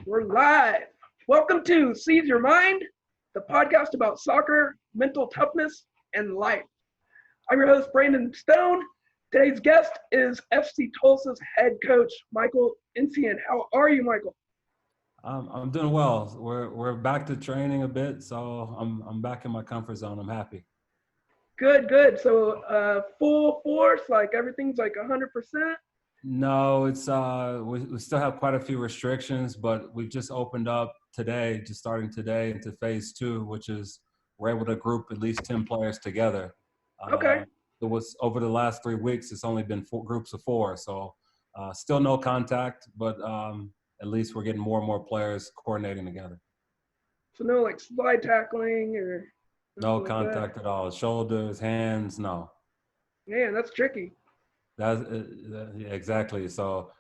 We're live. Welcome to Seize Your Mind, the podcast about soccer, mental toughness, and life. I'm your host, Brandon Stone. Today's guest is FC Tulsa's head coach, Michael Nsien. How are you, Michael? I'm doing well. We're back to training a bit, so I'm back in my comfort zone. I'm happy. Good. So full force, like everything's like 100%. No, it's we still have quite a few restrictions, but we've just opened up today, just starting today into phase two, which is we're able to group at least 10 players together. Okay. It was over the last 3 weeks. It's only been groups of four, so still no contact, but at least we're getting more and more players coordinating together. So no like slide tackling or No like contact at all. Shoulders, hands, no. Man, that's tricky. That's exactly. So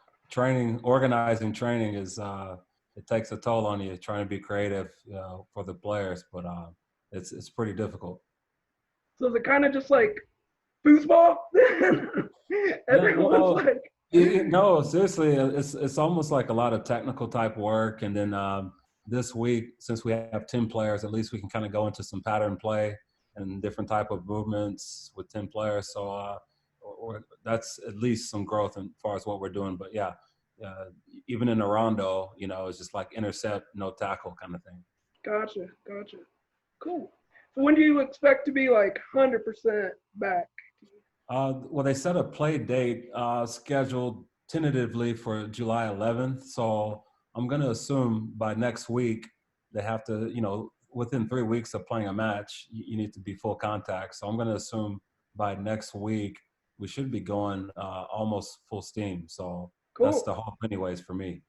organizing training is it takes a toll on you trying to be creative for the players, but it's pretty difficult. So is it kind of just like foosball? Everyone's like no, seriously, it's almost like a lot of technical type work, and then this week, since we have 10 players, at least we can kind of go into some pattern play and different type of movements with 10 players. So that's at least some growth as far as what we're doing. But yeah, even in a rondo, it's just like intercept, no tackle kind of thing. Gotcha. Cool. So when do you expect to be like 100% back? Well, they set a play date scheduled tentatively for July 11th. So I'm going to assume by next week they have to, within 3 weeks of playing a match, you need to be full contact. So I'm going to assume by next week we should be going almost full steam. So Cool. That's the hope anyways for me.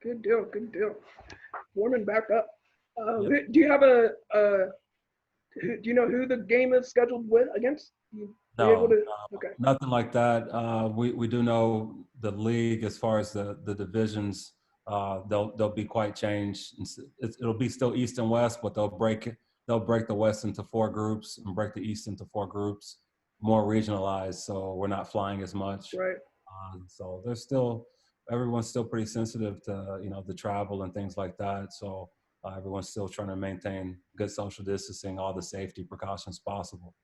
Good deal. Warming back up. Yep. Do you have do you know who the game is scheduled with against? No, Okay. nothing like that. We do know the league as far as the divisions. They'll be quite changed. It'll be still East and West, but they'll break the West into 4 groups and break the East into 4 groups, more regionalized. So we're not flying as much. Right. So everyone's still pretty sensitive to the travel and things like that. So everyone's still trying to maintain good social distancing, all the safety precautions possible.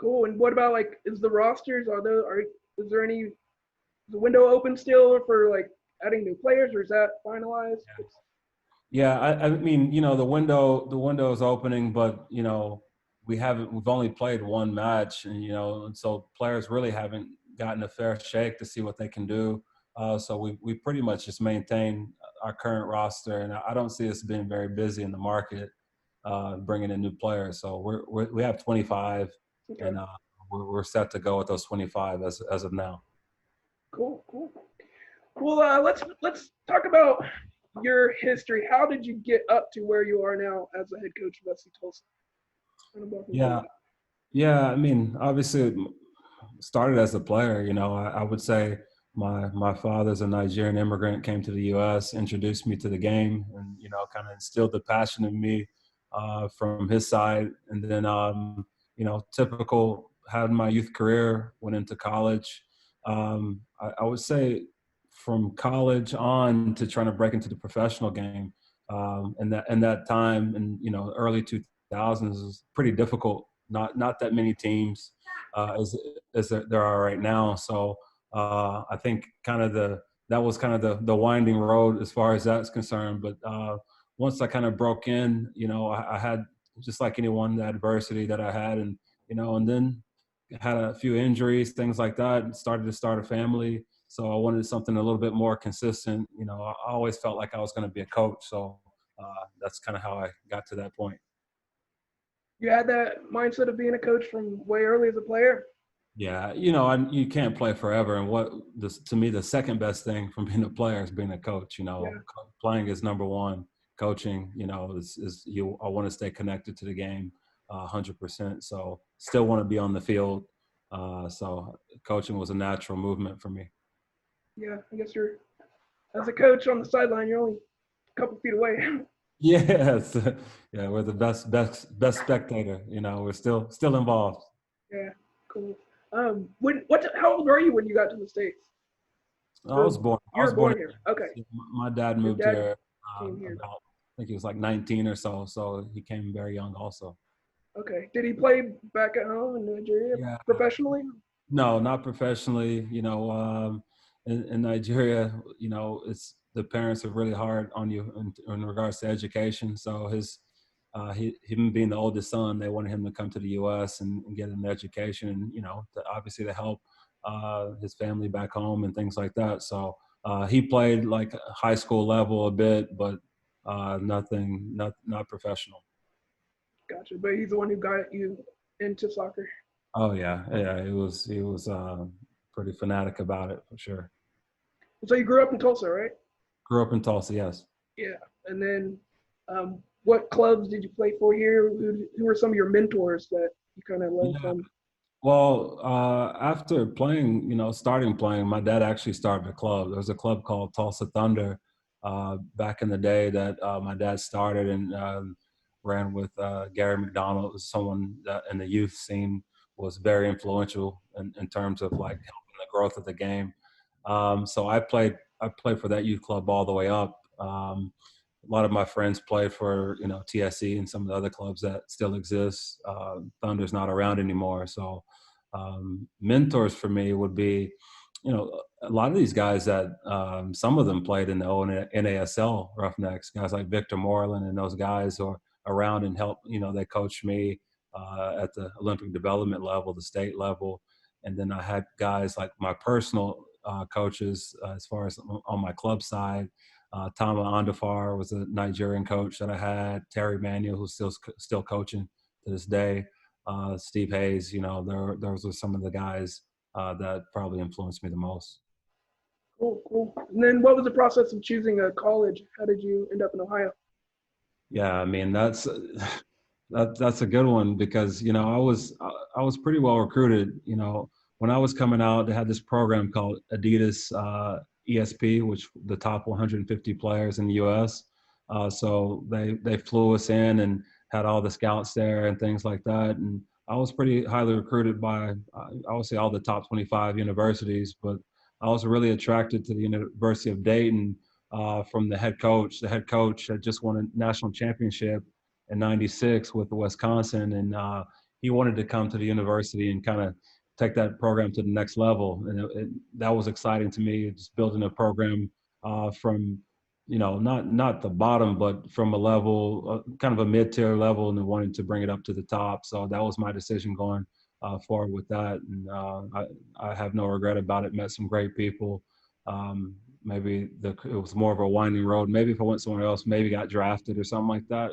Cool. And what about like is the rosters is there any the window open still for like adding new players, or is that finalized? Yeah, I mean, the window is opening, but we've only played one match, and so players really haven't gotten a fair shake to see what they can do. So we pretty much just maintain our current roster, and I don't see us being very busy in the market bringing in new players. So we have 25, Okay. and we're set to go with those 25 as of now. Cool. Well, let's talk about your history. How did you get up to where you are now as a head coach of FC Tulsa? Yeah. I mean, obviously, started as a player. I would say my father's a Nigerian immigrant, came to the U.S., introduced me to the game, and kind of instilled the passion in me from his side. And then typical had my youth career, went into college. I would say from college on to trying to break into the professional game, and that time in early 2000s was pretty difficult. Not that many teams as there are right now. So I think that was kind of the winding road as far as that's concerned. But once I kind of broke in, I had, just like anyone, the adversity that I had, and then had a few injuries, things like that, and started to start a family. So I wanted something a little bit more consistent. I always felt like I was going to be a coach. So that's kind of how I got to that point. You had that mindset of being a coach from way early as a player? Yeah, you can't play forever. And to me, the second best thing from being a player is being a coach. Yeah. Playing is number one. Coaching, I want to stay connected to the game 100%. So still want to be on the field. So coaching was a natural movement for me. Yeah, I guess as a coach on the sideline, you're only a couple feet away. Yes, yeah, we're the best spectator. We're still involved. Yeah, cool. How old were you when you got to the States? I was Or born. I you was were born born in here? Okay. Texas. My dad Your moved dad here came here. about, I think he was like 19 or so. So he came very young also. Okay. Did he play back at home in Nigeria Yeah. professionally? No, not professionally. In Nigeria, it's the parents are really hard on you in regards to education. So him being the oldest son, they wanted him to come to the U.S. and get an education, and obviously to help his family back home and things like that. So he played like high school level a bit, but nothing, not professional. Gotcha. But he's the one who got you into soccer. Oh yeah, yeah. He was pretty fanatic about it for sure. So you grew up in Tulsa, right? Grew up in Tulsa, yes. Yeah. And then, what clubs did you play for here? Who were some of your mentors that you kind of learned Yeah. from? Well, after playing, starting playing, my dad actually started a club. There was a club called Tulsa Thunder back in the day that my dad started and ran with Gary McDonald. It was someone that in the youth scene was very influential in terms of like helping the growth of the game. So I played for that youth club all the way up. A lot of my friends play for TSE and some of the other clubs that still exist. Thunder's not around anymore, so mentors for me would be, a lot of these guys that some of them played in the NASL Roughnecks, guys like Victor Moreland and those guys are around and help. They coached me at the Olympic development level, the state level, and then I had guys like my personal coaches as far as on my club side. Tama Andafar was a Nigerian coach that I had. Terry Manuel, who's still coaching to this day. Steve Hayes, those are some of the guys that probably influenced me the most. Cool, cool. And then what was the process of choosing a college? How did you end up in Ohio? Yeah, I mean that's a good one because I was pretty well recruited. When I was coming out, they had this program called Adidas ESP, which the top 150 players in the U.S. So they flew us in and had all the scouts there and things like that. And I was pretty highly recruited by I would say all the top 25 universities, but I was really attracted to the University of Dayton from the head coach. The head coach had just won a national championship in '96 with Wisconsin, and he wanted to come to the university and kind of take that program to the next level. And that was exciting to me, just building a program from, not the bottom, but from a level, kind of a mid-tier level, and then wanting to bring it up to the top. So that was my decision going forward with that. And I have no regret about it. Met some great people. Maybe it was more of a winding road. Maybe if I went somewhere else, maybe got drafted or something like that,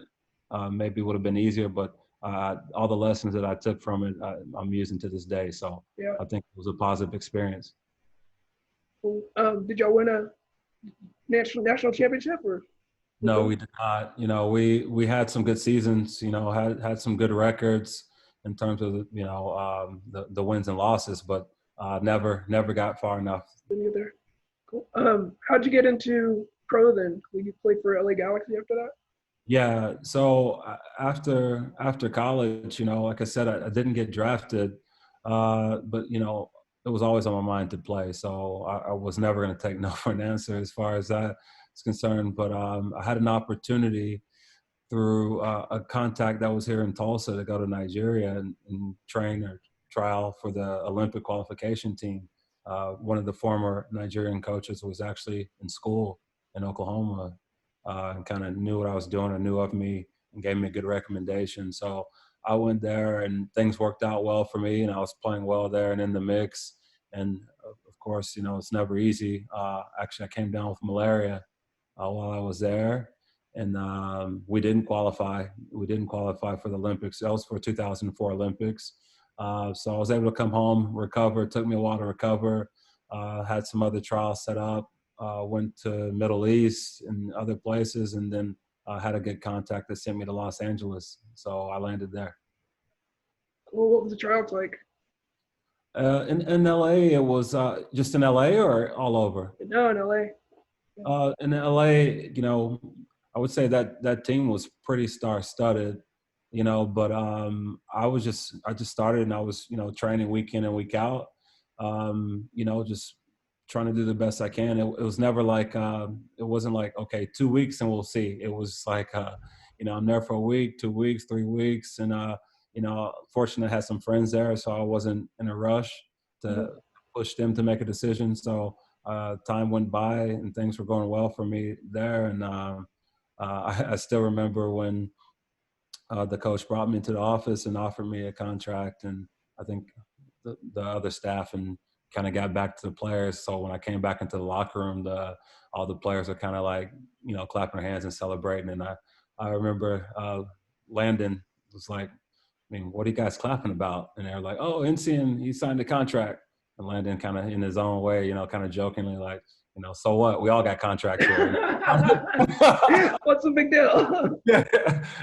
maybe it would have been easier. But all the lessons that I took from it, I'm using to this day. So Yeah. I think it was a positive experience. Cool. Did y'all win a national championship or? No, we did not. We had some good seasons. Had some good records in terms of the wins and losses, but never got far enough. Either. Cool. How'd you get into pro then? Did you play for LA Galaxy after that? Yeah. So after college, like I said, I didn't get drafted, but it was always on my mind to play. So I was never going to take no for an answer as far as that is concerned. But I had an opportunity through a contact that was here in Tulsa to go to Nigeria and train or trial for the Olympic qualification team. One of the former Nigerian coaches was actually in school in Oklahoma and kind of knew what I was doing and knew of me and gave me a good recommendation. So I went there and things worked out well for me and I was playing well there and in the mix. And of course, it's never easy. Actually, I came down with malaria while I was there and we didn't qualify. We didn't qualify for the Olympics. That was for 2004 Olympics. So I was able to come home, recover. It took me a while to recover. Had some other trials set up. Went to Middle East and other places, and then had a good contact that sent me to Los Angeles. So I landed there. Cool. What was the tryouts like? In LA, it was just in LA or all over? No, in LA. In LA, I would say that team was pretty star-studded, but I just started and I was, training week in and week out, just trying to do the best I can. It was never like it wasn't like, okay, 2 weeks and we'll see. It was like I'm there for a week, 2 weeks, 3 weeks, and fortunately I had some friends there, so I wasn't in a rush to push them to make a decision. So time went by and things were going well for me there, and I still remember when the coach brought me into the office and offered me a contract, and I think the other staff and kind of got back to the players. So when I came back into the locker room, all the players are kind of like, clapping their hands and celebrating. And I remember Landon was like, I mean, what are you guys clapping about? And they're like, oh, Nsien, he signed a contract. And Landon kind of in his own way, kind of jokingly like, so what? We all got contracts here. What's the big deal? Yeah.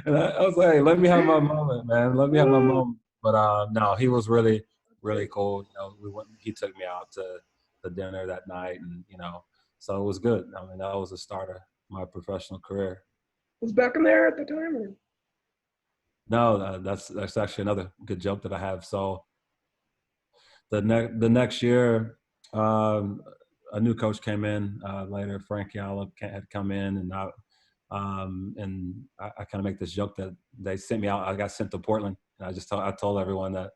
And I was like, hey, let me have my moment, man. Let me have my moment. But no, he was really, really cool. He took me out to the dinner that night, and so it was good. I mean, that was the start of my professional career. Was Beckham there at the time? Or? No, that's actually another good joke that I have. So the next year, a new coach came in later. Frank Yalla had come in, and I kind of make this joke that they sent me out. I got sent to Portland, and I told everyone that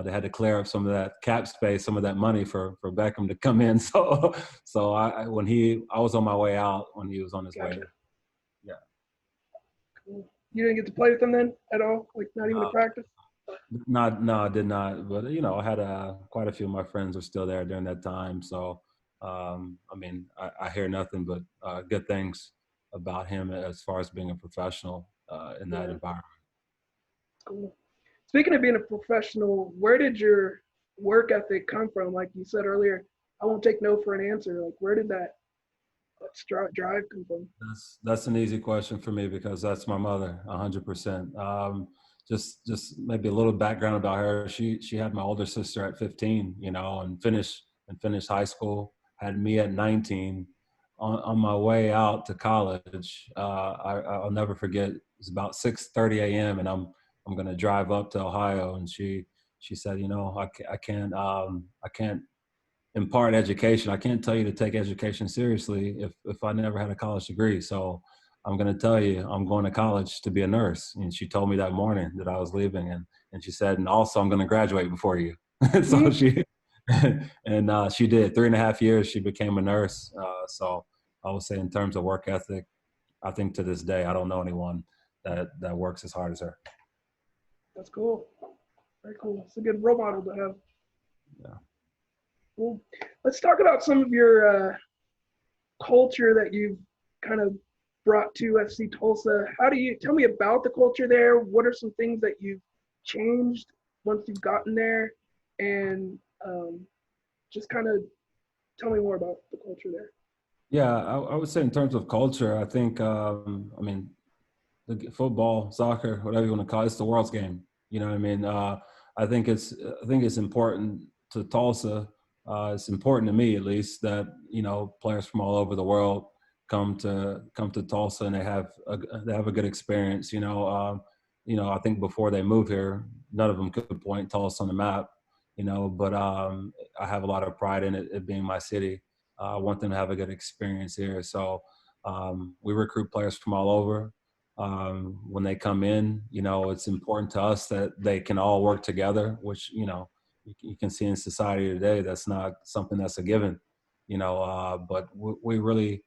they had to clear up some of that cap space, some of that money for Beckham to come in. So I was on my way out when he was on his way. Yeah. Cool. You didn't get to play with him then at all? Like not even to practice? No, I did not. But I had quite a few of my friends were still there during that time. So I mean, I hear nothing but good things about him as far as being a professional in that environment. Cool. Speaking of being a professional, where did your work ethic come from? Like you said earlier, I won't take no for an answer. Like where did that drive come from? That's an easy question for me because that's my mother, 100%. Just maybe a little background about her. She had my older sister at 15, and finished high school. Had me at 19. On my way out to college, I'll never forget. It was about 6:30 a.m. and I'm going to drive up to Ohio, and she said, I can't impart education. I can't tell you to take education seriously if I never had a college degree. So I'm going to tell you, I'm going to college to be a nurse. And she told me that morning that I was leaving, and she said, and also I'm going to graduate before you. So she did. 3.5 years she became a nurse. So I would say in terms of work ethic, I think to this day I don't know anyone that works as hard as her. That's cool. Very cool. It's a good role model to have. Yeah. Cool. Let's talk about some of your culture that you've kind of brought to FC Tulsa. How do you tell me about the culture there? What are some things that you've changed once you've gotten there? And just kind of tell me more about the culture there. Yeah, I would say in terms of culture, I think, I mean, the football, soccer, whatever you want to call it, it's the world's game. You know what I mean? I think it's important to Tulsa. It's important to me, at least, that players from all over the world come to Tulsa and they have a good experience. I think before they move here, none of them could point Tulsa on the map. But I have a lot of pride in it being my city. I want them to have a good experience here. So we recruit players from all over. When they come in, it's important to us that they can all work together, which, you can see in society today, that's not something that's a given, but we really,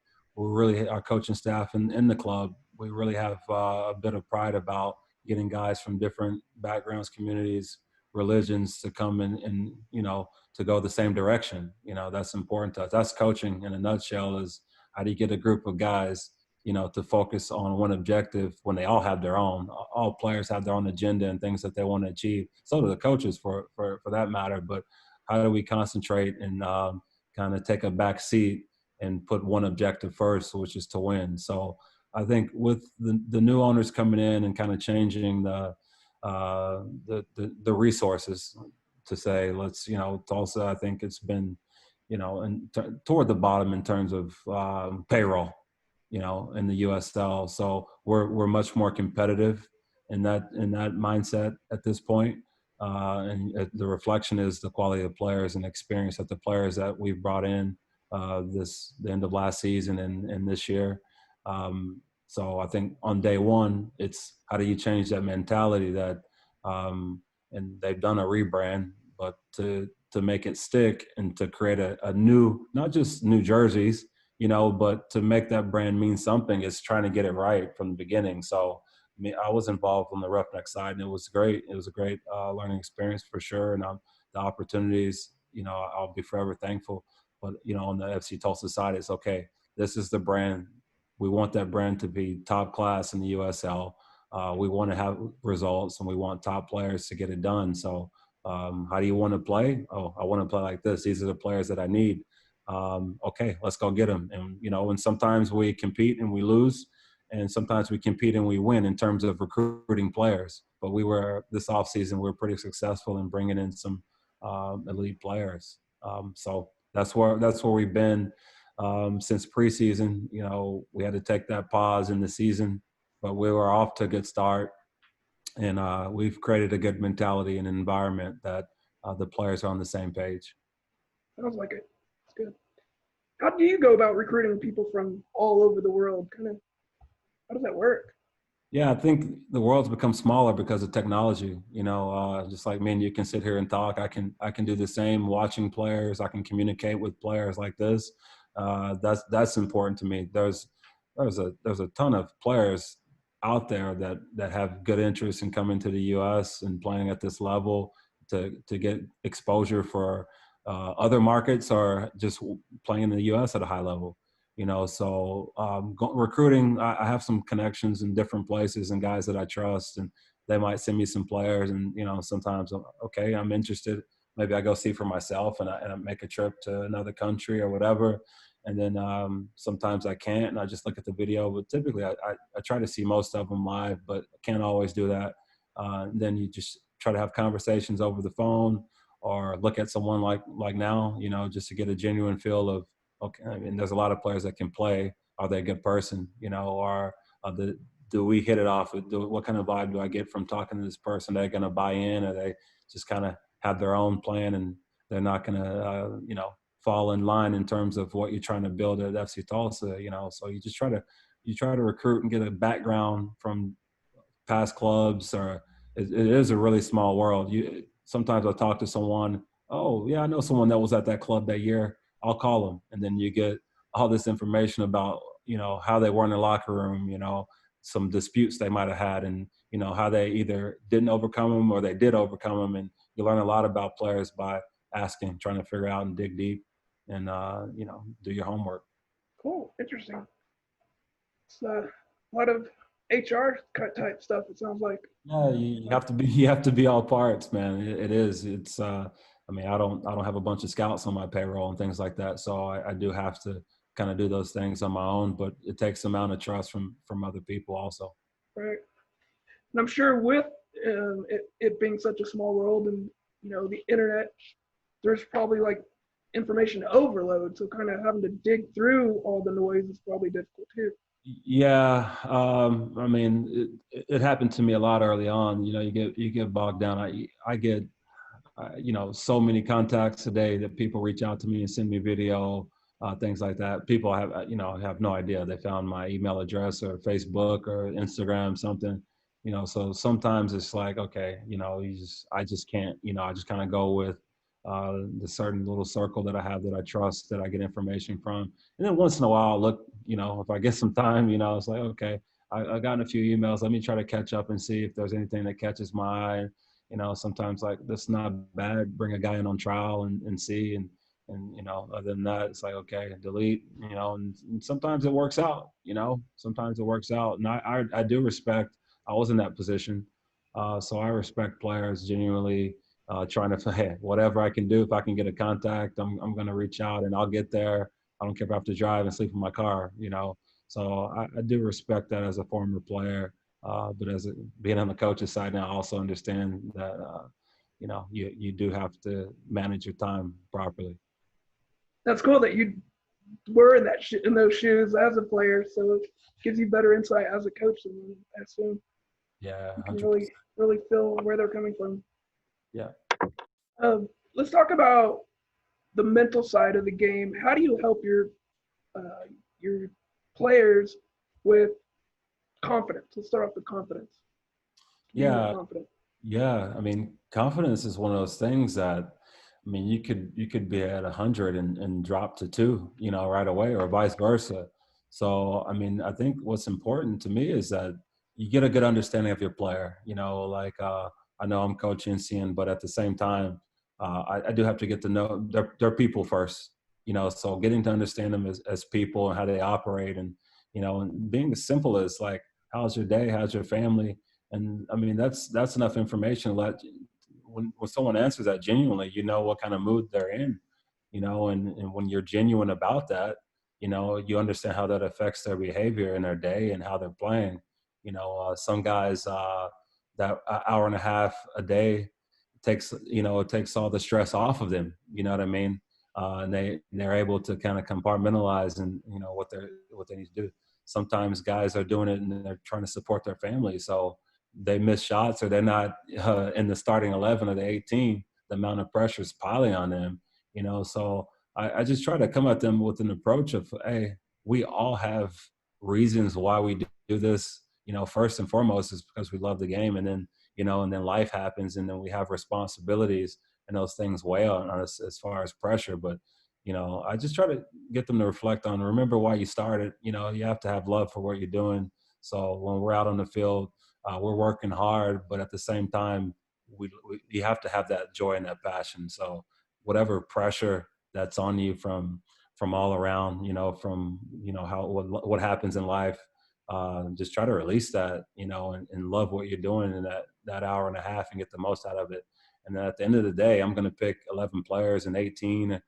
our coaching staff in the club, we really have a bit of pride about getting guys from different backgrounds, communities, religions to come in and, to go the same direction. That's important to us. That's coaching in a nutshell, is how do you get a group of guys to focus on one objective when they all have their own. All players have their own agenda and things that they want to achieve. So do the coaches for that matter. But how do we concentrate and kind of take a back seat and put one objective first, which is to win? So I think with the new owners coming in and kind of changing the resources to say, let's, Tulsa, I think it's been, toward the bottom in terms of payroll, in the USL. So we're much more competitive in that mindset at this point. And the reflection is the quality of players and experience that the players that we've brought in the end of last season and this year. So I think on day one, it's how do you change that mentality that, and they've done a rebrand, but to make it stick and to create a new, not just new jerseys, but to make that brand mean something is trying to get it right from the beginning. So I was involved on the Roughneck side, and it was great. It was a great learning experience for sure, and the opportunities, I'll be forever thankful. But on the FC Tulsa side, it's okay. This is the brand. We want that brand to be top class in the USL. We want to have results, and we want top players to get it done. So, how do you want to play? Oh, I want to play like this. These are the players that I need. Okay, let's go get them. And sometimes we compete and we lose, and sometimes we compete and we win in terms of recruiting players. But this offseason, we were pretty successful in bringing in some elite players. So that's where we've been since preseason. We had to take that pause in the season, but we were off to a good start, and we've created a good mentality and environment that the players are on the same page. Sounds like it. It's good. How do you go about recruiting people from all over the world? How does that work? Yeah, I think the world's become smaller because of technology. Just like me and you can sit here and talk. I can do the same. Watching players, I can communicate with players like this. That's important to me. There's a ton of players out there that have good interest in coming to the U.S. and playing at this level to get exposure for other markets or just playing in the U.S. at a high level. So recruiting, I have some connections in different places and guys that I trust, and they might send me some players, and sometimes I'm interested. Maybe I go see for myself, and I make a trip to another country or whatever, and then sometimes I can't, and I just look at the video. But typically, I try to see most of them live, but I can't always do that. Then you just try to have conversations over the phone or look at someone like now, just to get a genuine feel of, okay, I mean, there's a lot of players that can play. Are they a good person? Or do we hit it off? What kind of vibe do I get from talking to this person? Are they going to buy in? Are they just kind of have their own plan and they're not going to, fall in line in terms of what you're trying to build at FC Tulsa? So you just try to recruit and get a background from past clubs, or it is a really small world. Sometimes I'll talk to someone. Oh yeah, I know someone that was at that club that year. I'll call them, and then you get all this information about how they were in the locker room, some disputes they might have had, and how they either didn't overcome them or they did overcome them, and you learn a lot about players by asking, trying to figure out and dig deep, and do your homework. Cool, interesting. It's a lot of HR type stuff. It sounds like. Yeah, you have to be all parts, man. It is. It's. I mean, I don't have a bunch of scouts on my payroll and things like that, so I do have to kind of do those things on my own. But it takes an amount of trust from other people also. Right. And I'm sure with it being such a small world and the internet, there's probably like information overload. So kind of having to dig through all the noise is probably difficult too. Yeah, I mean, it happened to me a lot early on. You get bogged down. I get so many contacts today that people reach out to me and send me video, things like that. People have no idea. They found my email address or Facebook or Instagram, something. So sometimes it's like, okay, I just can't. I just kind of go with the certain little circle that I have that I trust, that I get information from. And then once in a while, I'll look, if I get some time, it's like, okay, I've gotten a few emails. Let me try to catch up and see if there's anything that catches my eye. Sometimes like, that's not bad. Bring a guy in on trial and see. And other than that, it's like, okay, delete, and sometimes it works out, sometimes it works out. And I do respect, I was in that position. So I respect players genuinely trying to say, hey, whatever I can do, if I can get a contact, I'm going to reach out and I'll get there. I don't care if I have to drive and sleep in my car, So I do respect that as a former player. But being on the coach's side now, I also understand that, you do have to manage your time properly. That's cool that you were in in those shoes as a player, so it gives you better insight as a coach. And I assume Yeah, you can 100%. really feel where they're coming from. Yeah. Let's talk about the mental side of the game. How do you help your players with confidence? Let's start off with confidence. Being more Yeah, confident. yeah. I mean, confidence is one of those things that, I mean, you could be at 100 and drop to 2, right away, or vice versa. So, I mean, I think what's important to me is that you get a good understanding of your player. Like I know I'm coaching Nsien, but at the same time, I do have to get to know their people first. So getting to understand them as people and how they operate, and being as simple as like, how's your day? How's your family? And I mean, that's enough information to let when someone answers that genuinely, what kind of mood they're in, and when you're genuine about that, you understand how that affects their behavior in their day and how they're playing. Some guys that hour and a half a day it takes all the stress off of them. You know what I mean? And they're able to kind of compartmentalize and what they need to do. Sometimes guys are doing it and they're trying to support their family, so they miss shots or they're not in the starting 11 or the 18. The amount of pressure is piling on them. So I just try to come at them with an approach of, hey, we all have reasons why we do this. First and foremost is because we love the game, and then and then life happens, and then we have responsibilities, and those things weigh on us as far as pressure. But I just try to get them to reflect on, remember why you started. You have to have love for what you're doing. So when we're out on the field, we're working hard, but at the same time, you have to have that joy and that passion. So whatever pressure that's on you from all around, from how what happens in life, just try to release that, and love what you're doing in that hour and a half and get the most out of it. And then at the end of the day, I'm going to pick 11 players and 18,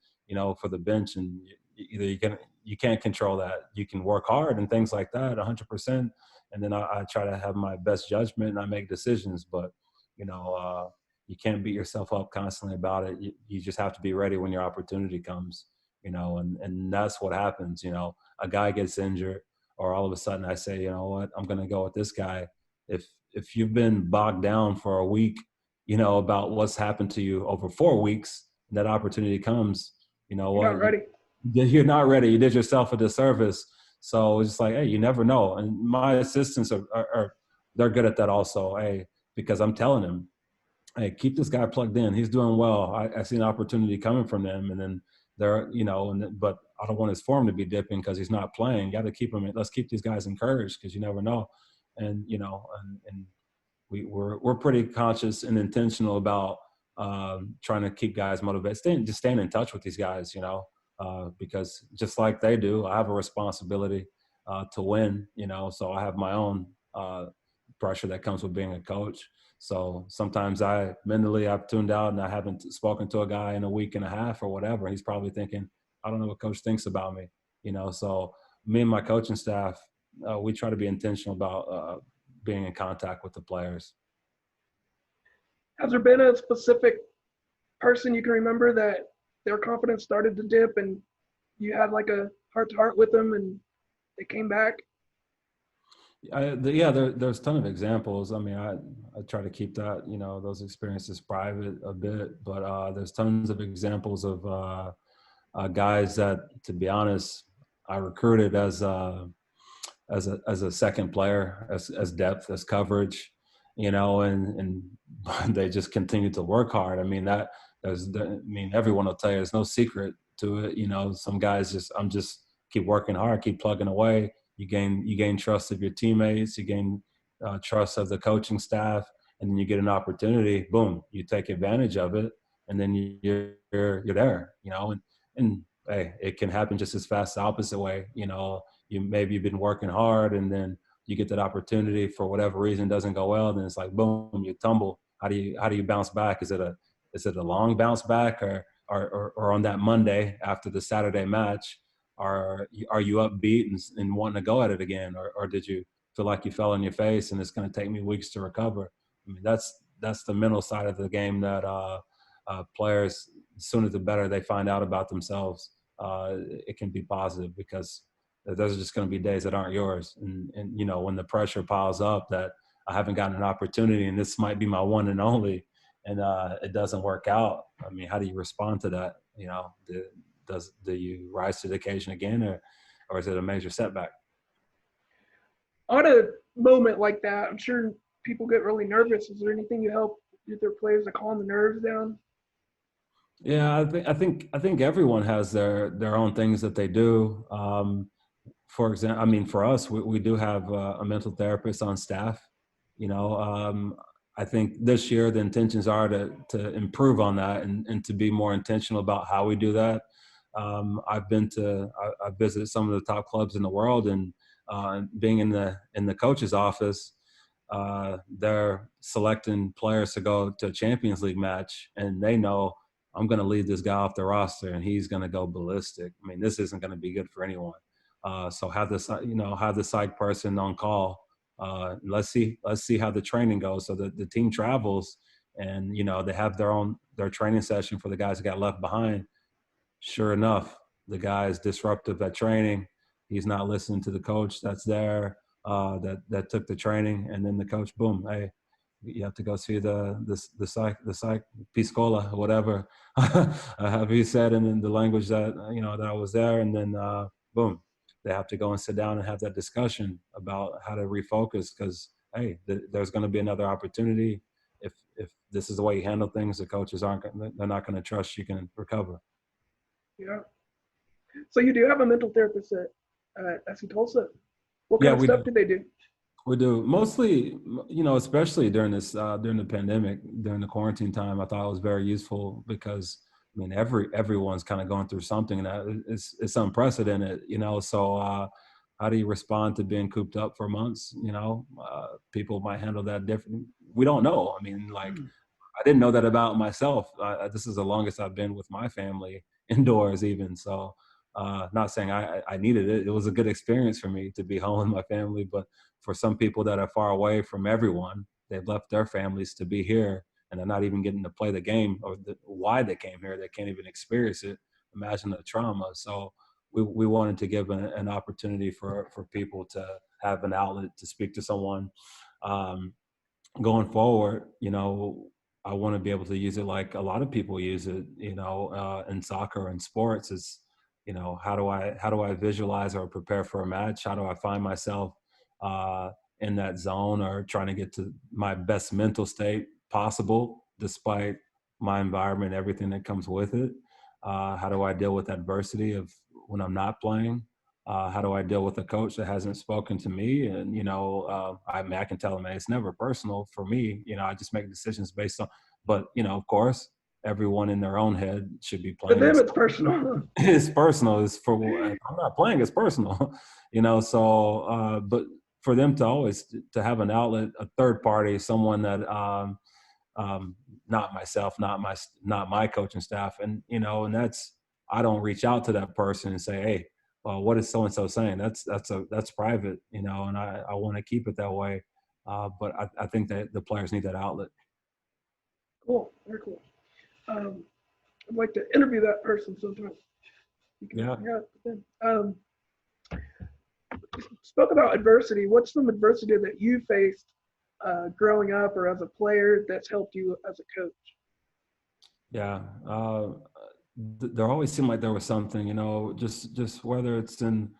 for the bench, and either you can't control that. You can work hard and things like that, 100%. And then I try to have my best judgment and I make decisions, but you can't beat yourself up constantly about it. You just have to be ready when your opportunity comes, and that's what happens. A guy gets injured, or all of a sudden I say, you know what, I'm going to go with this guy. If you've been bogged down for a week, about what's happened to you over 4 weeks, that opportunity comes, you know You're not what, ready. you're not ready. You did yourself a disservice. So it's like, hey, you never know. And my assistants are they're good at that also. Hey, because I'm telling them, hey, keep this guy plugged in. He's doing well. I see an opportunity coming from them, and then they're, but I don't want his form to be dipping because he's not playing. Got to keep him. Let's keep these guys encouraged because you never know. And and we're pretty conscious and intentional about trying to keep guys motivated, staying in touch with these guys, because just like they do, I have a responsibility to win, so I have my own pressure that comes with being a coach. So sometimes I've tuned out and I haven't spoken to a guy in a week and a half or whatever. He's probably thinking, I don't know what coach thinks about me, so me and my coaching staff, we try to be intentional about being in contact with the players. Has there been a specific person you can remember that their confidence started to dip and you had like a heart to heart with them and they came back? There's a ton of examples. I mean, I try to keep that, those experiences private a bit, but there's tons of examples of guys that, to be honest, I recruited as a second player, as depth, as coverage, and they just continue to work hard. I mean, everyone will tell you there's no secret to it. Some guys I'm just keep working hard, keep plugging away. You gain trust of your teammates, you gain trust of the coaching staff, and then you get an opportunity. Boom, you take advantage of it, and then you're there. And hey, it can happen just as fast the opposite way. Maybe you've been working hard, and then you get that opportunity for whatever reason doesn't go well. Then it's like boom, you tumble. How do you bounce back? Is it a long bounce back, or on that Monday after the Saturday match? Are you upbeat and wanting to go at it again, or did you feel like you fell on your face and it's going to take me weeks to recover? I mean, that's the mental side of the game that players, the sooner the better they find out about themselves, it can be positive, because those are just going to be days that aren't yours. And when the pressure piles up that I haven't gotten an opportunity and this might be my one and only, and it doesn't work out. I mean, how do you respond to that? You know, do you rise to the occasion again, or is it a major setback? On a moment like that, I'm sure people get really nervous. Is there anything you help with their players to calm the nerves down? Yeah, I think everyone has their own things that they do. For example, I mean, for us, we do have a mental therapist on staff. You know, I think this year the intentions are to improve on that and to be more intentional about how we do that. I've visited some of the top clubs in the world, and being in the coach's office, they're selecting players to go to a Champions League match, and they know I'm going to leave this guy off the roster, and he's going to go ballistic. I mean, this isn't going to be good for anyone. So have this, have the side person on call. Let's see how the training goes. So the team travels, and they have their training session for the guys that got left behind. Sure enough, the guy is disruptive at training. He's not listening to the coach that's there, that took the training, and then the coach, boom, hey, you have to go see the psych piscola or whatever, however you said in the language that that I was there, and then boom, they have to go and sit down and have that discussion about how to refocus, because hey, there's going to be another opportunity. If this is the way you handle things, the coaches they're not going to trust you can recover. Yeah. So you do have a mental therapist at SC Tulsa. What Yeah, kind of stuff do they do? we do mostly, especially during during the pandemic, during the quarantine time. I thought it was very useful because I mean everyone's kind of going through something, and it's unprecedented, So how do you respond to being cooped up for months? People might handle that different. We don't know. I mean, like I didn't know that about myself. This is the longest I've been with my family indoors, even. So, not saying I needed it. It was a good experience for me to be home with my family. But for some people that are far away from everyone, they've left their families to be here, and they're not even getting to play the game or why they came here. They can't even experience it. Imagine the trauma. So, we wanted to give an opportunity for people to have an outlet to speak to someone. Um, Going forward, I want to be able to use it like a lot of people use it, in soccer and sports. Is, how do I visualize or prepare for a match? How do I find myself uh, in that zone, or trying to get to my best mental state possible, despite my environment, everything that comes with it? How do I deal with adversity of when I'm not playing? How do I deal with a coach that hasn't spoken to me? And I mean, I can tell them, man, it's never personal for me. I just make decisions based on. But of course, everyone in their own head should be For playing. them, it's personal. It's personal. It's for if I'm not playing. It's personal. So but for them to always to have an outlet, a third party, someone that not myself, not my coaching staff, and that's I don't reach out to that person and say, hey, well, what is so and so saying? That's private, and I want to keep it that way. But I think that the players need that outlet. Cool. Very cool. I'd like to interview that person sometime. You can Yeah. hang out with them. Spoke about adversity. What's some adversity that you faced growing up or as a player that's helped you as a coach? Yeah. There always seemed like there was something, just whether it's in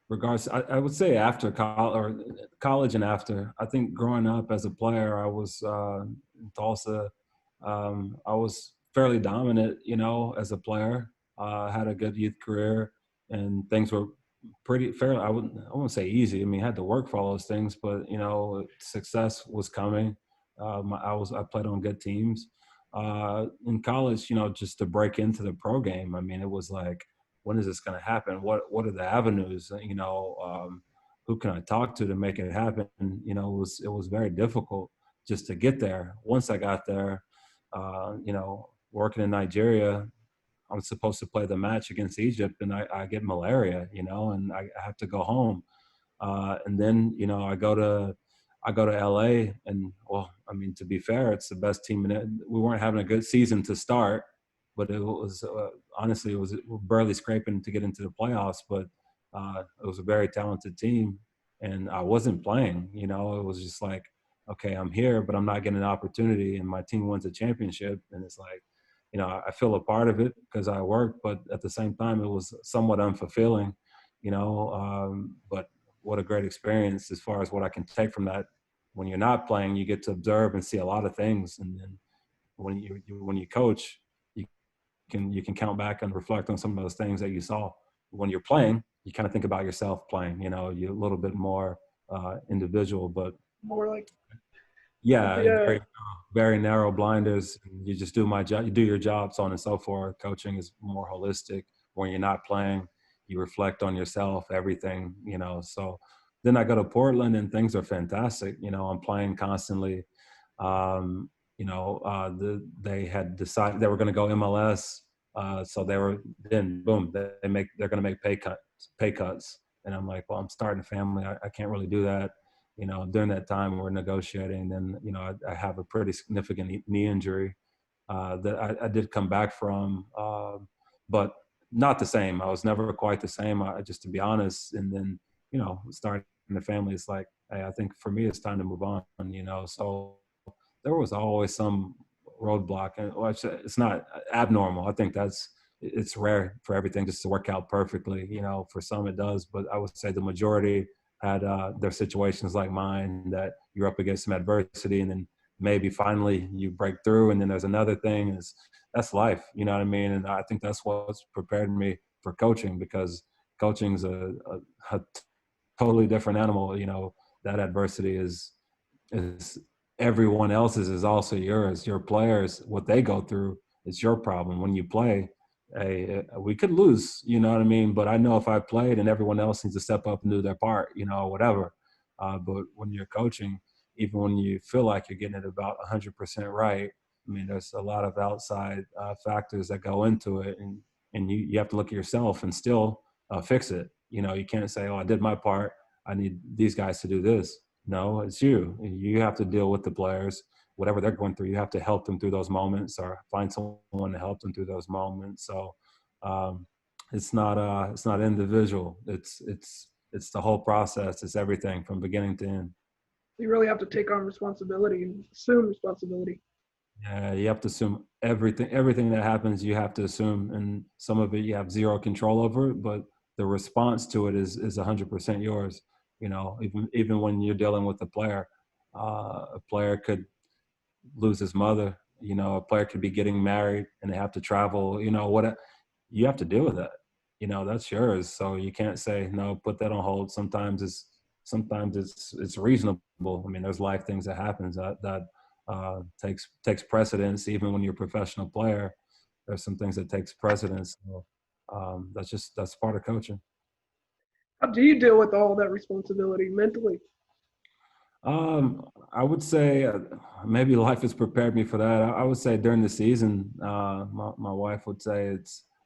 regards, I would say after college and after. I think growing up as a player, I was in Tulsa. I was fairly dominant, as a player. Had a good youth career, and things were pretty fair. I wouldn't say easy. I mean, I had to work for all those things, but success was coming. I played on good teams. In college, just to break into the pro game. I mean, it was like, when is this going to happen? What are the avenues? Who can I talk to make it happen? It was very difficult just to get there. Once I got there, working in Nigeria, I'm supposed to play the match against Egypt, and I get malaria, and I have to go home. And then I go to LA, and well, I mean, to be fair, it's the best team in it. We weren't having a good season to start, but it was honestly it was barely scraping to get into the playoffs. But it was a very talented team, and I wasn't playing. It was just like, okay, I'm here, but I'm not getting an opportunity, and my team wins a championship, and it's like, you know, I feel a part of it because I worked, but at the same time, it was somewhat unfulfilling, you know. But what a great experience as far as what I can take from that. When you're not playing, you get to observe and see a lot of things, and then when you coach, you can count back and reflect on some of those things that you saw. When you're playing, you kind of think about yourself playing. You know, you're a little bit more individual, but More like, yeah, yeah, very narrow blinders. You just do my job, you do your job, so on and so forth. Coaching is more holistic. When you're not playing, you reflect on yourself, everything, you know. So then I go to Portland and things are fantastic. You know, I'm playing constantly. Um, you know, they had decided they were going to go MLS. So they were then boom, they're going to make pay cuts. And I'm like, well, I'm starting a family. I can't really do that. You know, during that time we're negotiating. Then, you know, I have a pretty significant knee injury that I did come back from, but not the same. I was never quite the same, just to be honest. And then, you know, starting a family, it's like, hey, I think for me, it's time to move on, you know. So there was always some roadblock, and well, it's not abnormal. I think it's rare for everything just to work out perfectly. You know, for some it does, but I would say the majority had their situations like mine, that you're up against some adversity, and then maybe finally you break through, and then there's another thing. That's life, you know what I mean? And I think that's what's prepared me for coaching, because coaching's a totally different animal. You know, that adversity is everyone else's is also yours. Your players, what they go through, it's your problem. When you play, hey, we could lose, you know what I mean? But I know if I played, and everyone else needs to step up and do their part, you know, whatever. But when you're coaching, even when you feel like you're getting it about 100% right, I mean, there's a lot of outside factors that go into it, and you have to look at yourself and still fix it. You know, you can't say, "Oh, I did my part. I need these guys to do this." No, it's you. You have to deal with the players, whatever they're going through. You have to help them through those moments, or find someone to help them through those moments. So um, it's not individual. It's the whole process. It's everything from beginning to end. you really have to take on responsibility and assume responsibility. Yeah, you have to assume everything that happens, you have to assume, and some of it you have zero control over, but the response to it is 100% yours. You know, even when you're dealing with a player could lose his mother. You know, a player could be getting married and they have to travel. You know, what you have to deal with that. You know, that's yours. So you can't say no, put that on hold. Sometimes it's reasonable. I mean, there's life things that happens that takes precedence. Even when you're a professional player, there's some things that takes precedence. So, that's part of coaching. How do you deal with all that responsibility mentally? I would say maybe life has prepared me for that. I would say during the season, my wife would say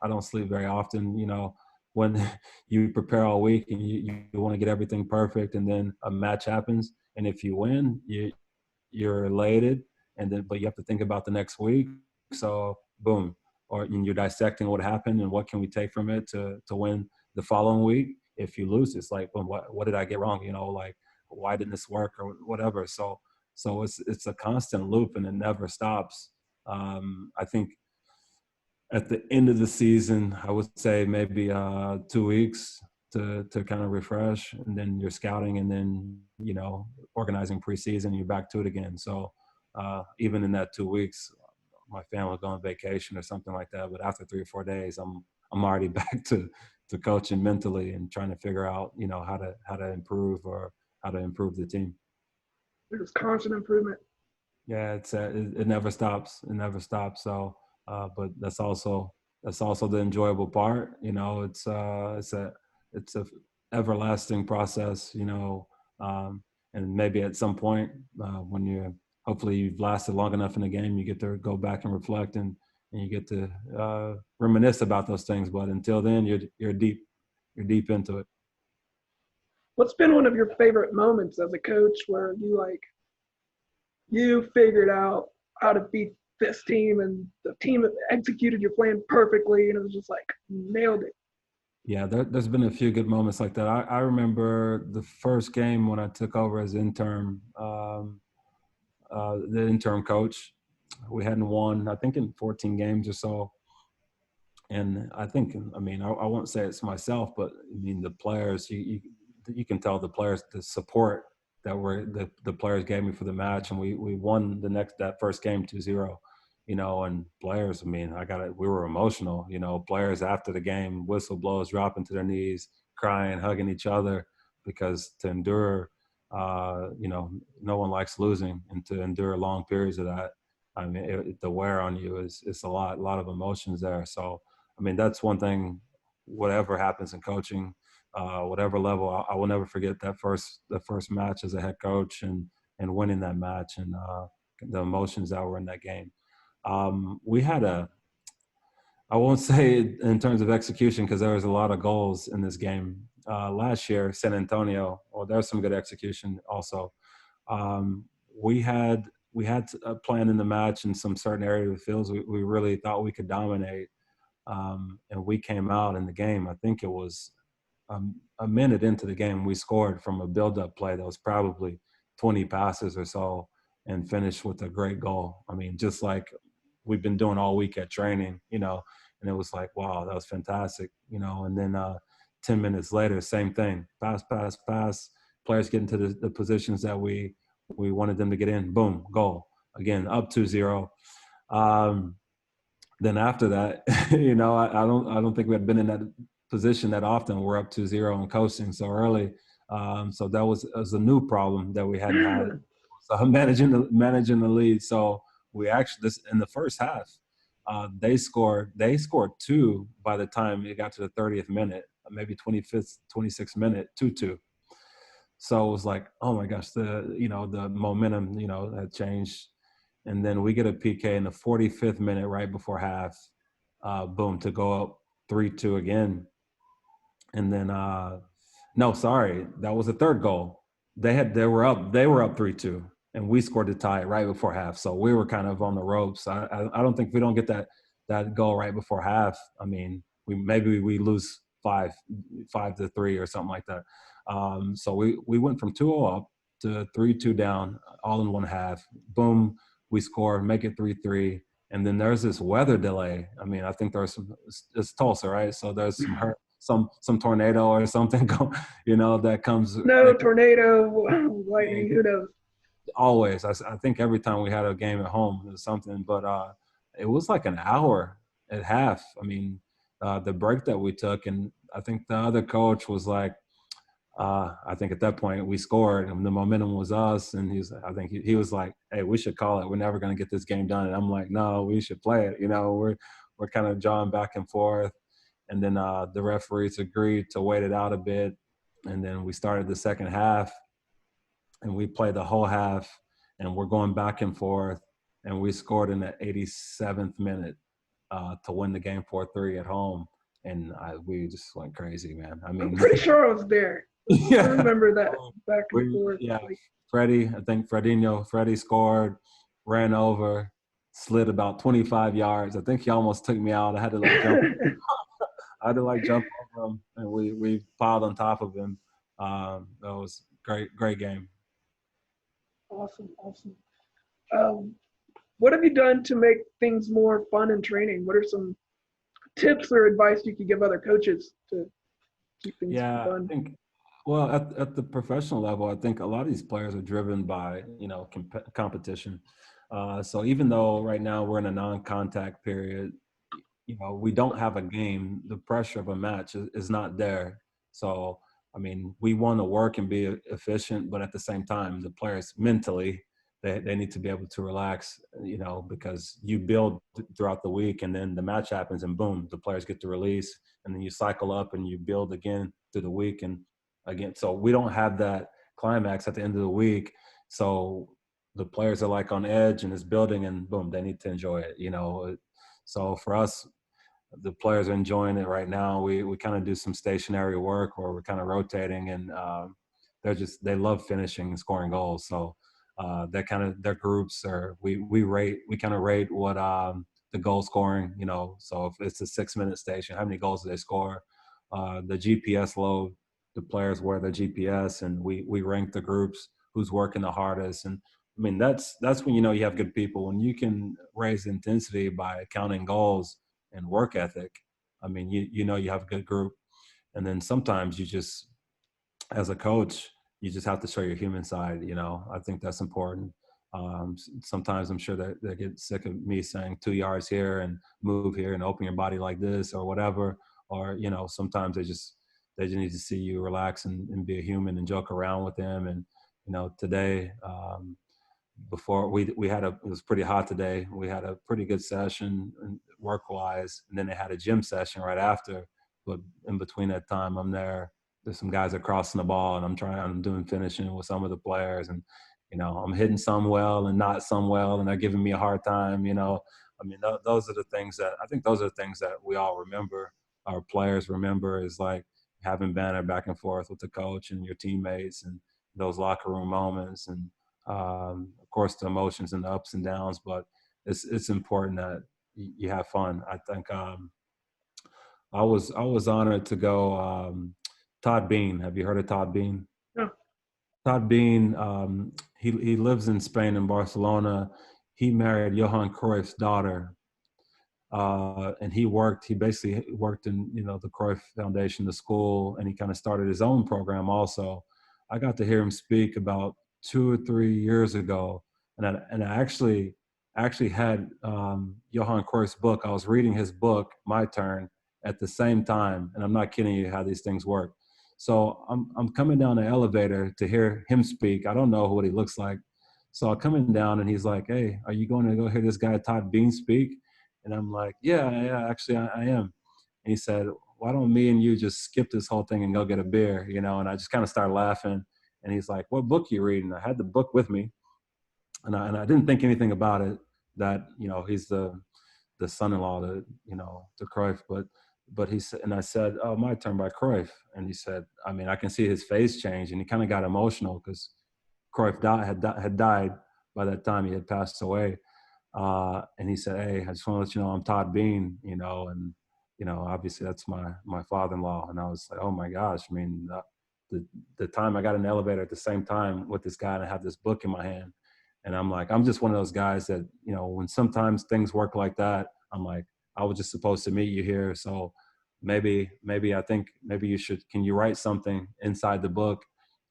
I don't sleep very often. You know, when you prepare all week and you want to get everything perfect, and then a match happens, and if you win, you're elated, and then but you have to think about the next week. So boom, or you're dissecting what happened and what can we take from it to win the following week. If you lose, it's like, boom, what did I get wrong? You know, like, why didn't this work or whatever. So it's a constant loop and it never stops. I think at the end of the season, I would say maybe 2 weeks to kind of refresh, and then you're scouting, and then organizing preseason. You're back to it again. So even in that 2 weeks, my family will go on vacation or something like that. But after 3 or 4 days, I'm already back to coaching mentally and trying to figure out how to improve or how to improve the team. There's constant improvement. Yeah, it never stops. It never stops. So, but that's also the enjoyable part. It's a everlasting process. And maybe at some point when hopefully you've lasted long enough in the game, you get to go back and reflect and you get to reminisce about those things. But until then, you're deep into it. What's been one of your favorite moments as a coach where you figured out how to beat this team and the team executed your plan perfectly and it was just like nailed it? Yeah, there's been a few good moments like that. I remember the first game when I took over as the interim coach. we hadn't won, I think, in 14 games or so. And I think, I mean, I won't say it's myself, but I mean, the players, you can tell the players, the support that the players gave me for the match. And we won that first game 2-0, you know, and players, I mean, we were emotional, you know, players after the game, whistle blows, dropping to their knees, crying, hugging each other, because to endure, you know, no one likes losing, and to endure long periods of that, I mean, the wear on you is a lot of emotions there. So, I mean, that's one thing, whatever happens in coaching, whatever level, I will never forget the first match as a head coach, and winning that match, and the emotions that were in that game. We had I won't say in terms of execution, because there was a lot of goals in this game. Last year, San Antonio, well, there was some good execution also. Um, we had a plan in the match in some certain area of the fields. We really thought we could dominate. And we came out in the game, I think it was a minute into the game, we scored from a build-up play that was probably 20 passes or so, and finished with a great goal. I mean, just like we've been doing all week at training, you know, and it was like, wow, that was fantastic, you know. And then 10 minutes later, same thing, pass, players get into the positions that we wanted them to get in, boom, goal. Again, up 2-0. Then after that, you know, I don't think we had been in that position that often. We're up 2-0 and coasting so early. So that was a new problem that we hadn't had. So managing the lead. So we actually, this in the first half, they scored two by the time it got to the 30th minute, maybe 25th, 26th minute, 2-2. So it was like, oh my gosh, the momentum, you know, had changed. And then we get a PK in the 45th minute, right before half, boom, to go up 3-2 again. And then, no, sorry, that was the third goal. They were up 3-2, and we scored to tie it right before half. So we were kind of on the ropes. I don't think, if we don't get that goal right before half, I mean, we lose 5-3 or something like that. So we went from 2-0 up to 3-2 down, all in one half. Boom, we score, make it 3-3. And then there's this weather delay. I mean, I think it's Tulsa, right? So there's some tornado or something, you know, that comes. No, tornado, lightning, who knows? Always. I think every time we had a game at home, there's something. But it was like an hour at half. I mean, the break that we took, and I think the other coach was like, I think at that point we scored and the momentum was us. And I think he was like, hey, we should call it. We're never going to get this game done. And I'm like, no, we should play it. You know, we're kind of jawing back and forth. And then the referees agreed to wait it out a bit. And then we started the second half, and we played the whole half, and we're going back and forth. And we scored in the 87th minute to win the game 4-3 at home. And we just went crazy, man. I mean, I'm pretty sure I was there. yeah. I remember that back and forth. Yeah, Freddie scored, ran over, slid about 25 yards. I think he almost took me out. I had to jump over him, and we piled on top of him. That was great game. Awesome. What have you done to make things more fun in training? What are some tips or advice you could give other coaches to keep things fun? I think, well, at the professional level, I think a lot of these players are driven by, you know, competition. So even though right now we're in a non-contact period, you know, we don't have a game, the pressure of a match is not there. So, I mean, we want to work and be efficient, but at the same time, the players mentally, they need to be able to relax, you know, because you build throughout the week, and then the match happens and boom, the players get to release, and then you cycle up and you build again through the week. And again, so we don't have that climax at the end of the week. So the players are like on edge and it's building, and boom, they need to enjoy it, you know. So for us, the players are enjoying it right now. We kind of do some stationary work, or we're kind of rotating, and they love finishing and scoring goals. So their groups are, we kind of rate what the goal scoring, you know. So if it's a 6-minute station, how many goals do they score? The GPS load, the players wear the GPS, and we rank the groups, who's working the hardest, and I mean, that's when you know you have good people. When you can raise intensity by counting goals and work ethic, I mean, you know you have a good group. And then sometimes you just, as a coach, you just have to show your human side. You know, I think that's important. Sometimes I'm sure that they get sick of me saying 2 yards here and move here and open your body like this or whatever. Or, you know, sometimes they just need to see you relax and be a human and joke around with them. And, you know, today, before we had it was pretty hot today. We had a pretty good session work wise, and then they had a gym session right after. But in between that time, I'm there. There's some guys are crossing the ball, and I'm doing finishing with some of the players, and you know, I'm hitting some well and not some well, and they're giving me a hard time. You know, I mean, those are the things that I think those are the things that we all remember. Our players remember is like having banter back and forth with the coach and your teammates, and those locker room moments, and of course the emotions and the ups and downs, but it's important that you have fun. I think I was honored to go. Todd Bean, have you heard of Todd Bean? No. Todd Bean, he lives in Spain in Barcelona. He married Johan Cruyff's daughter, and he basically worked in, you know, the Cruyff Foundation, the school, and he kind of started his own program also. I got to hear him speak about 2 or 3 years ago, and I actually had Johan Cruyff's book. I was reading his book, My Turn, at the same time, and I'm not kidding you how these things work. So I'm coming down the elevator to hear him speak. I don't know what he looks like. So I'm coming down, and he's like, "Hey, are you going to go hear this guy Todd Bean speak?" And I'm like, yeah, actually I am. And he said, why don't me and you just skip this whole thing and go get a beer, you know? And I just kind of started laughing. And he's like, what book you reading? I had the book with me, and I didn't think anything about it, that, you know, he's the son-in-law to, you know, to Cruyff, but he said, and I said, oh, My Turn by Cruyff. And he said, I mean, I can see his face change, and he kind of got emotional because Cruyff had died by that time. He had passed away. And he said, hey, I just want to let you know I'm Todd Bean, you know, and, you know, obviously that's my father-in-law. And I was like, oh my gosh, I mean, the time I got in the elevator at the same time with this guy, and I had this book in my hand. And I'm like, I'm just one of those guys that, you know, when sometimes things work like that, I'm like, I was just supposed to meet you here. So maybe I think maybe can you write something inside the book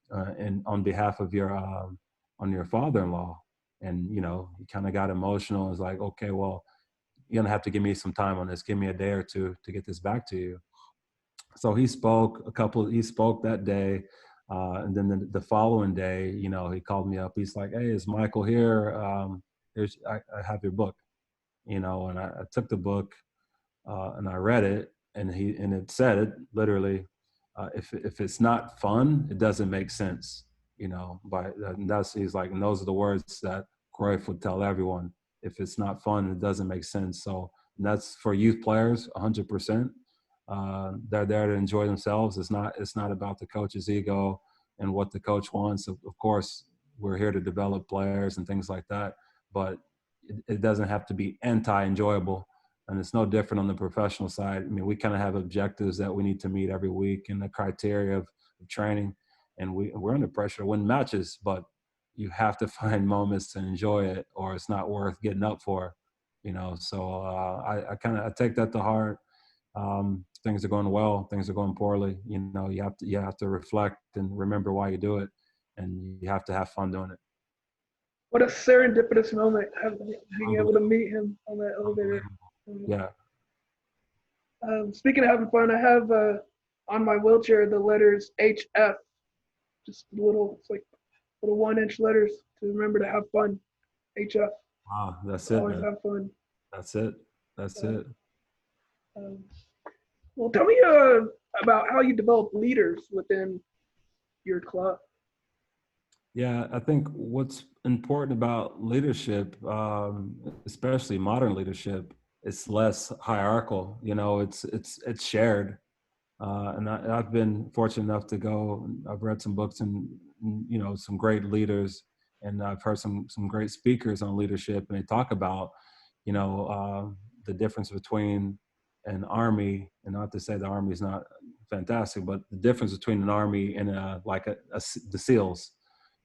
and on behalf of on your father-in-law? And, you know, he kind of got emotional. It was like, okay, well, you're gonna have to give me some time on this. Give me a day or two to get this back to you. So he spoke that day. And then the following day, you know, he called me up. He's like, hey, is Michael here? I have your book, you know, and I took the book and I read it, and it said it literally, if it's not fun, it doesn't make sense, you know. He's like, and those are the words that Cruyff would tell everyone. If it's not fun, it doesn't make sense. So that's for youth players, 100%. They're there to enjoy themselves. It's not about the coach's ego and what the coach wants. Of course, we're here to develop players and things like that, but it doesn't have to be anti-enjoyable. And it's no different on the professional side. I mean, we kind of have objectives that we need to meet every week and the criteria of training. And we're under pressure to win matches, but you have to find moments to enjoy it, or it's not worth getting up for, you know. So I take that to heart. Things are going well, things are going poorly. You know, you have to reflect and remember why you do it, and you have to have fun doing it. What a serendipitous moment, being able to meet him on that elevator. Yeah. Speaking of having fun, I have on my wheelchair the letters HF, just it's like little 1-inch letters to remember to have fun. HF. Wow, that's it, Always man. have fun. That's it. That's it. Um, well, tell me about how you develop leaders within your club. Yeah, I think what's important about leadership, especially modern leadership, it's less hierarchical. You know, it's shared. And I've been fortunate enough to go. I've read some books and, you know, some great leaders, and I've heard some great speakers on leadership, and they talk about, you know, the difference between an army, and not to say the army is not fantastic, but the difference between an army and the SEALs.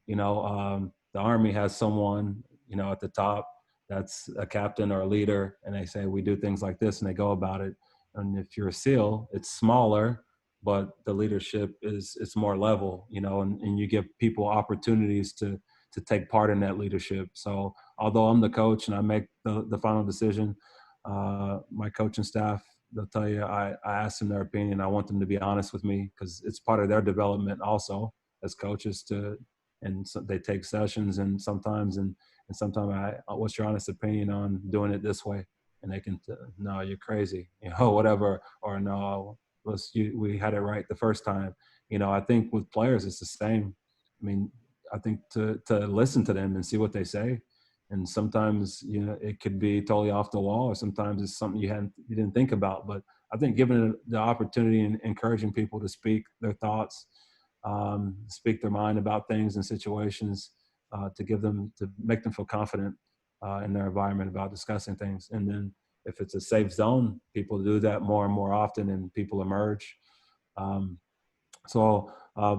You know, the Army has someone, you know, at the top that's a captain or a leader, and they say we do things like this, and they go about it. And if you're a SEAL, it's smaller, but the leadership is it's more level, you know, and you give people opportunities to take part in that leadership. So although I'm the coach and I make the final decision, my coaching staff, they'll tell you I ask them their opinion. I want them to be honest with me because it's part of their development also as coaches to, and so they take sessions and sometimes what's your honest opinion on doing it this way? And they can, no, you're crazy, you know, whatever, or no, we had it right the first time. You know, I think with players, it's the same. I mean, I think to listen to them and see what they say. And sometimes, you know, it could be totally off the wall, or sometimes it's something you didn't think about. But I think giving it the opportunity and encouraging people to speak their thoughts, speak their mind about things and situations, to make them feel confident in their environment about discussing things. And then if it's a safe zone, people do that more and more often, and people emerge. Um,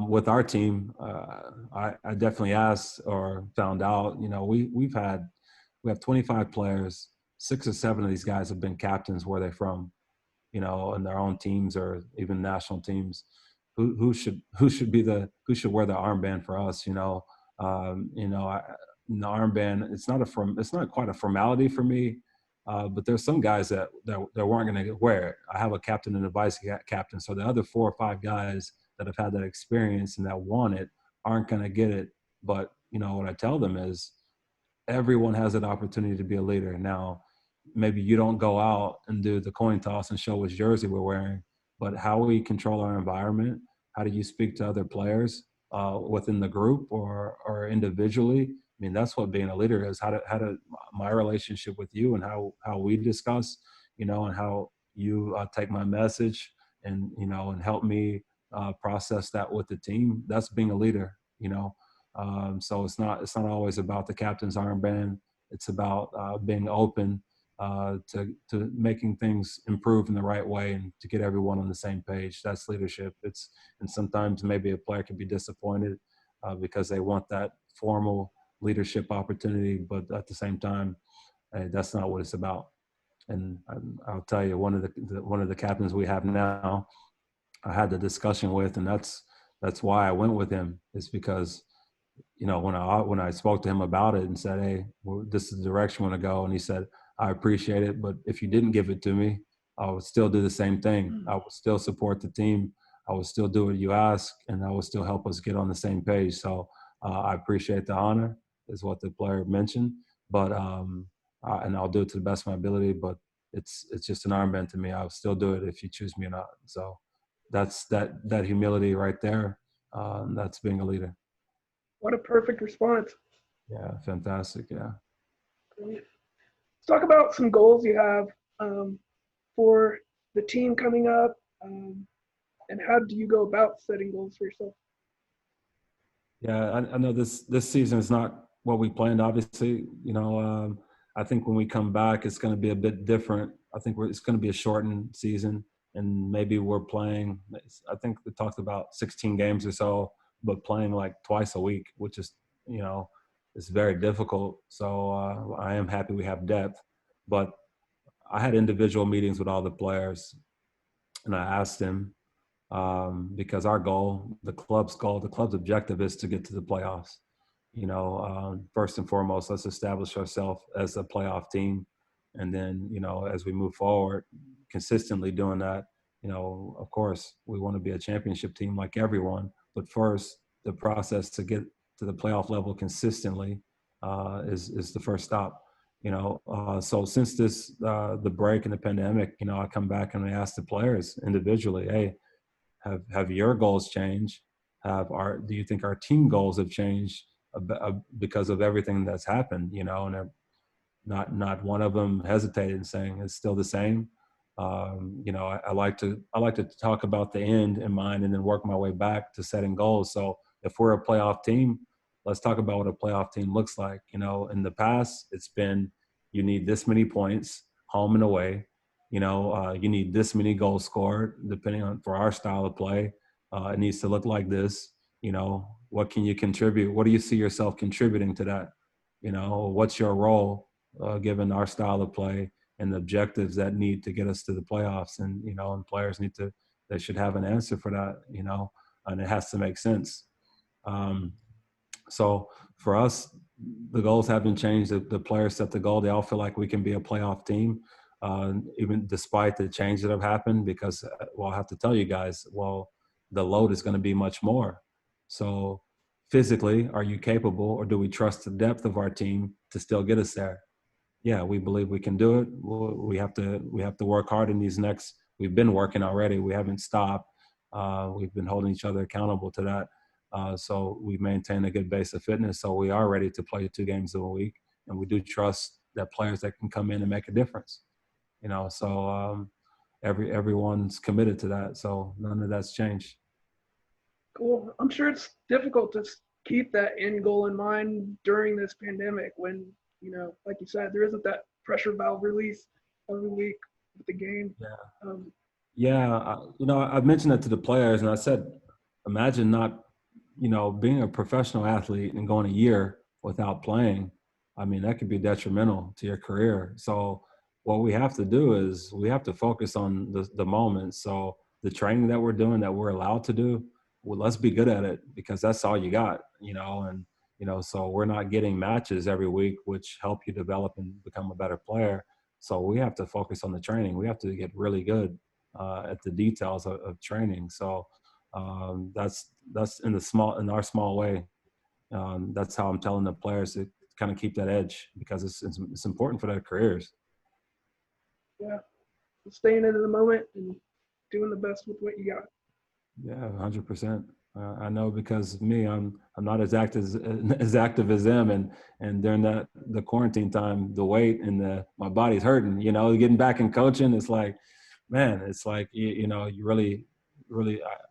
with our team, I definitely asked or found out, you know, we have 25 players. 6 or 7 of these guys have been captains where they're from, you know, in their own teams or even national teams. Who should who should wear the armband for us? You know, the armband. It's not quite a formality for me. But there's some guys that weren't going to wear it. I have a captain and a vice captain, so the other 4 or 5 guys that have had that experience and that want it aren't going to get it. But you know what I tell them is everyone has an opportunity to be a leader. Now, maybe you don't go out and do the coin toss and show which jersey we're wearing, but how we control our environment, how do you speak to other players within the group or individually? I mean, that's what being a leader is. How to my relationship with you and how we discuss, you know, and how you take my message and, you know, and help me process that with the team. That's being a leader, you know. So it's not always about the captain's armband. It's about being open to making things improve in the right way and to get everyone on the same page. That's leadership. And sometimes maybe a player can be disappointed because they want that formal leadership opportunity, but at the same time, hey, that's not what it's about. And I'll tell you, one of the captains we have now, I had the discussion with, and that's why I went with him. Is because, you know, when I spoke to him about it and said, hey, well, this is the direction I want to go, and he said, I appreciate it, but if you didn't give it to me, I would still do the same thing. I would still support the team. I would still do what you ask, and I would still help us get on the same page. So I appreciate the honor, is what the player mentioned, but and I'll do it to the best of my ability. But it's just an armband to me. I'll still do it if you choose me or not. So that's that humility right there. That's being a leader. What a perfect response. Yeah, fantastic. Yeah. Let's talk about some goals you have for the team coming up, and how do you go about setting goals for yourself? Yeah, I know this season is not what we planned. Obviously, you know, I think when we come back, it's going to be a bit different. I think it's going to be a shortened season, and maybe we're playing. I think we talked about 16 games or so, but playing like twice a week, which is, you know, is very difficult. So I am happy we have depth, but I had individual meetings with all the players, and I asked them because our goal, the club's objective is to get to the playoffs. You know, first and foremost, let's establish ourselves as a playoff team. And then, you know, as we move forward, consistently doing that, you know, of course, we want to be a championship team like everyone. But first, the process to get to the playoff level consistently is the first stop. You know, so since the break and the pandemic, you know, I come back and I ask the players individually, hey, have your goals changed? Do you think our team goals have changed because of everything that's happened? You know, and not one of them hesitated in saying it's still the same. You know, I like to talk about the end in mind and then work my way back to setting goals. So if we're a playoff team, let's talk about what a playoff team looks like. You know, in the past, it's been you need this many points home and away. You know, you need this many goals scored, depending on for our style of play. It needs to look like this. You know, what can you contribute? What do you see yourself contributing to that? You know, what's your role given our style of play and the objectives that need to get us to the playoffs? And, you know, and players they should have an answer for that, you know, and it has to make sense. So for us, the goals haven't changed. The players set the goal. They all feel like we can be a playoff team, even despite the changes that have happened, because, well, I have to tell you guys, well, the load is going to be much more. So physically, are you capable, or do we trust the depth of our team to still get us there? Yeah, we believe we can do it. We have to work hard in these next. We've been working already. We haven't stopped. We've been holding each other accountable to that. So we maintain a good base of fitness. So we are ready to play 2 games a week, and we do trust that players that can come in and make a difference. You know, so everyone's committed to that. So none of that's changed. Cool. I'm sure it's difficult to keep that end goal in mind during this pandemic when, you know, like you said, there isn't that pressure valve release every week with the game. Yeah. You know, I've mentioned that to the players, and I said, imagine not, you know, being a professional athlete and going a year without playing. I mean, that could be detrimental to your career. So what we have to do is we have to focus on the moment. So the training that we're doing, that we're allowed to do, well, let's be good at it, because that's all you got, you know. And, you know, so we're not getting matches every week, which help you develop and become a better player. So we have to focus on the training. We have to get really good at the details of training. So that's in our small way. That's how I'm telling the players to kind of keep that edge, because it's important for their careers. Yeah, staying into the moment and doing the best with what you got. Yeah, 100%. I know, because me, I'm not as active as them, and during the quarantine time, the weight and my body's hurting. You know, getting back in coaching, it's like, man, it's like you know, you really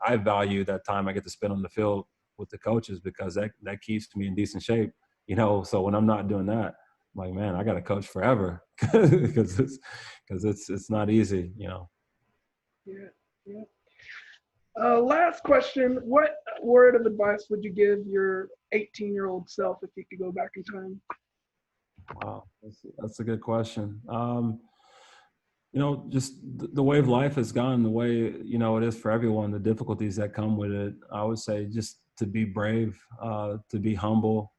I value that time I get to spend on the field with the coaches, because that keeps me in decent shape. You know, so when I'm not doing that, I'm like, man, I got to coach forever, because it's not easy. You know. Yeah. Last question. What word of advice would you give your 18-year-old self if you could go back in time? Wow, that's a good question. You know, just the way of life has gone, the way, you know, it is for everyone, the difficulties that come with it. I would say just to be brave, to be humble,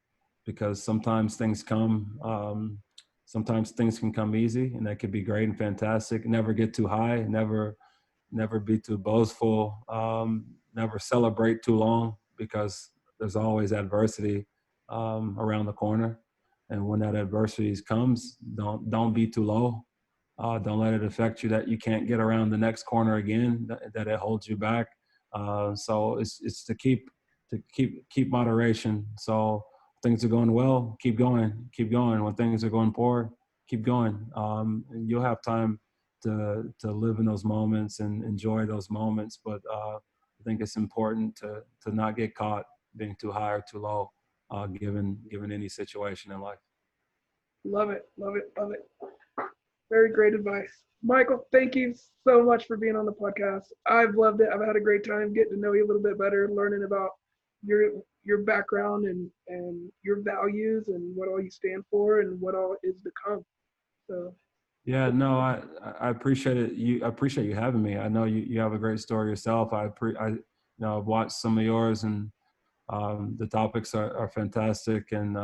because sometimes things come, sometimes things can come easy, and that could be great and fantastic. Never get too high, never be too boastful, never celebrate too long, because there's always adversity around the corner. And when that adversity comes, don't be too low. Don't let it affect you that you can't get around the next corner again, that it holds you back. So it's to keep moderation. So things are going well, keep going. When things are going poor, keep going. You'll have time to live in those moments and enjoy those moments. But I think it's important to not get caught being too high or too low, given any situation in life. Love it. Very great advice. Michael, thank you so much for being on the podcast. I've loved it. I've had a great time getting to know you a little bit better, learning about your background and your values and what all you stand for and what all is to come. So yeah, no, I appreciate it. I appreciate you having me. I know you have a great story yourself. You know, I've watched some of yours, and the topics are fantastic, and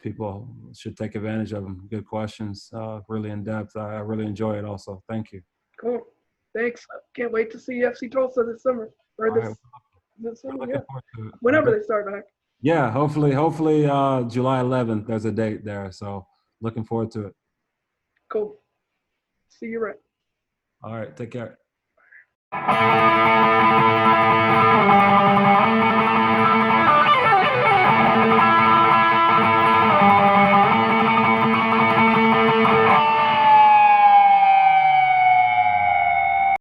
people should take advantage of them. Good questions, really in depth. I really enjoy it also. Thank you. cool. Thanks. Can't wait to see FC Tulsa this summer. Or this summer, yeah. Whenever they start back. Yeah, hopefully July 11th, there's a date there. So looking forward to it. Cool. See you right. All right, take care.